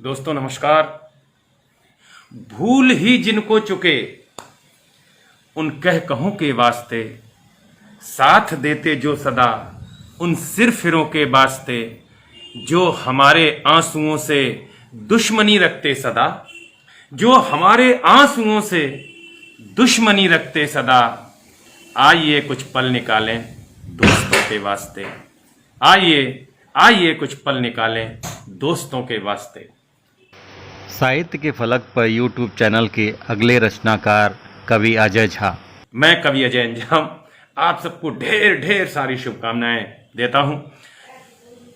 दोस्तों नमस्कार। भूल ही जिनको चुके उन कह कहों के वास्ते, साथ देते जो सदा उन सिर फिरों के वास्ते, जो हमारे आंसुओं से दुश्मनी रखते सदा, जो हमारे आंसुओं से दुश्मनी रखते सदा। आइए कुछ पल निकालें दोस्तों के वास्ते, आइए कुछ पल निकालें दोस्तों के वास्ते। साहित्य के फलक पर यूट्यूब चैनल के अगले रचनाकार कवि अजय झा। मैं कवि अजय झा आप सबको ढेर ढेर सारी शुभकामनाएं देता हूं।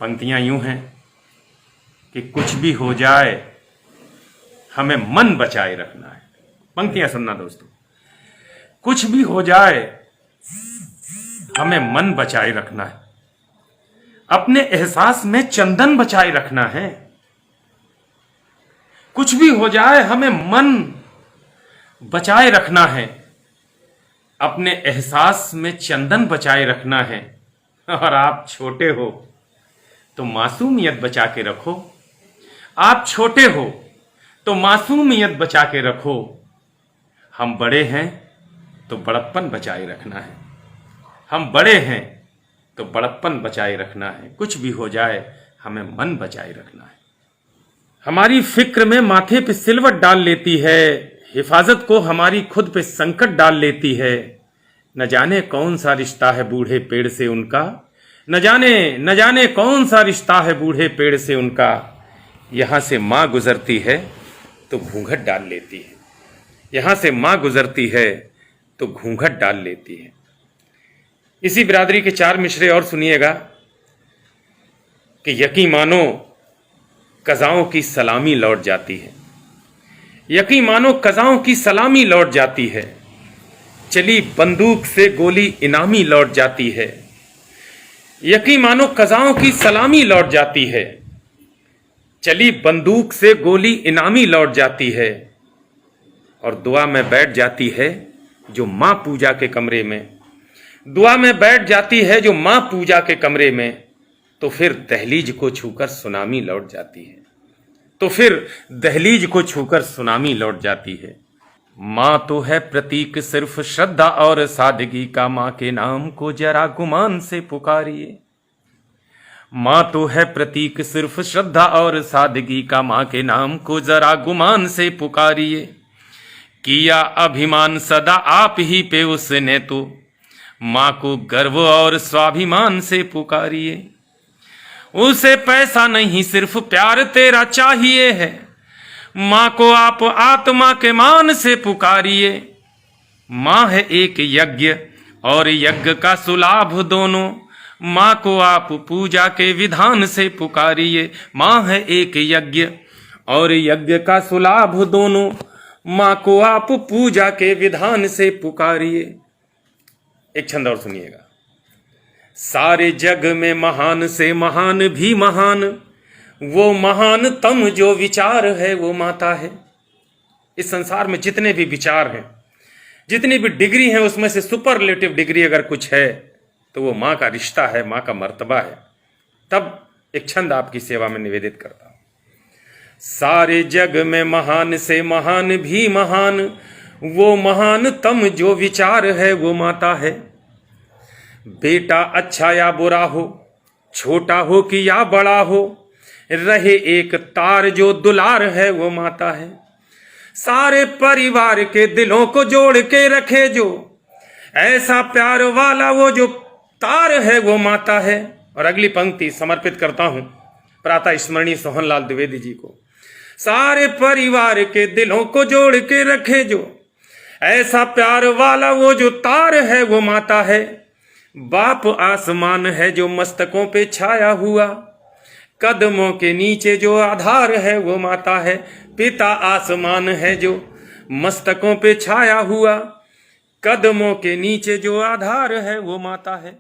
पंक्तियां यूं हैं कि कुछ भी हो जाए हमें मन बचाए रखना है। पंक्तियां सुनना दोस्तों। कुछ भी हो जाए हमें मन बचाए रखना है, अपने एहसास में चंदन बचाए रखना है। कुछ भी हो जाए हमें मन बचाए रखना है, अपने एहसास में चंदन बचाए रखना है। और आप छोटे हो तो मासूमियत बचा के रखो, आप छोटे हो तो मासूमियत बचा के रखो। हम बड़े हैं तो बड़प्पन बचाए रखना है, हम बड़े हैं तो बड़प्पन बचाए रखना है। कुछ भी हो जाए हमें मन बचाए रखना है। हमारी फिक्र में माथे पे सिलवट डाल लेती है, हिफाजत को हमारी खुद पे संकट डाल लेती है। न जाने कौन सा रिश्ता है बूढ़े पेड़ से उनका, न जाने कौन सा रिश्ता है बूढ़े पेड़ से उनका। यहां से मां गुजरती है तो घूंघट डाल लेती है, यहां से मां गुजरती है तो घूंघट डाल लेती है। इसी बिरादरी के 4 मिसरे और सुनिएगा कि यकीन मानो कज़ाओं की सलामी लौट जाती है, यकीन मानो कज़ाओं की सलामी लौट जाती है। चली बंदूक से गोली इनामी लौट जाती है, यकीन मानो कज़ाओं की सलामी लौट जाती है। चली बंदूक से गोली इनामी लौट जाती है। और दुआ में बैठ जाती है जो मां पूजा के कमरे में, दुआ में बैठ जाती है जो मां पूजा के कमरे में। तो फिर दहलीज को छूकर सुनामी लौट जाती है, तो फिर दहलीज को छूकर सुनामी लौट जाती है। मां तो है प्रतीक सिर्फ श्रद्धा और सादगी का, मां के नाम को जरा गुमान से पुकारिए। मां तो है प्रतीक सिर्फ श्रद्धा और सादगी का, मां के नाम को जरा गुमान से पुकारिए। किया अभिमान सदा आप ही पे उसने, तो मां को गर्व और स्वाभिमान से पुकारिए। उसे पैसा नहीं सिर्फ प्यार तेरा चाहिए है, मां को आप आत्मा के मान से पुकारिए। मां है एक यज्ञ और यज्ञ का सुलाभ दोनों, मां को आप पूजा के विधान से पुकारिए। मां है एक यज्ञ और यज्ञ का सुलाभ दोनों, मां को आप पूजा के विधान से पुकारिए। एक छंद और सुनिएगा। सारे जग में महान से महान भी महान, वो महानतम जो विचार है वो माता है। इस संसार में जितने भी विचार हैं, जितनी भी डिग्री हैं, उसमें से सुपरलेटिव डिग्री अगर कुछ है तो वो मां का रिश्ता है, मां का मर्तबा है। तब एक छंद आपकी सेवा में निवेदित करता हूं। सारे जग में महान से महान भी महान, वो महानतम जो विचार है वो माता है। बेटा अच्छा या बुरा हो, छोटा हो कि या बड़ा हो, रहे एक तार जो दुलार है वो माता है। सारे परिवार के दिलों को जोड़ के रखे जो, ऐसा प्यार वाला वो जो तार है वो माता है। और अगली पंक्ति समर्पित करता हूं प्रातः स्मरणीय सोहनलाल द्विवेदी जी को। सारे परिवार के दिलों को जोड़ के रखे जो, ऐसा प्यार वाला वो जो तार है वो माता है। बाप आसमान है जो मस्तकों पे छाया हुआ, कदमों के नीचे जो आधार है वो माता है। पिता आसमान है जो मस्तकों पे छाया हुआ, कदमों के नीचे जो आधार है वो माता है।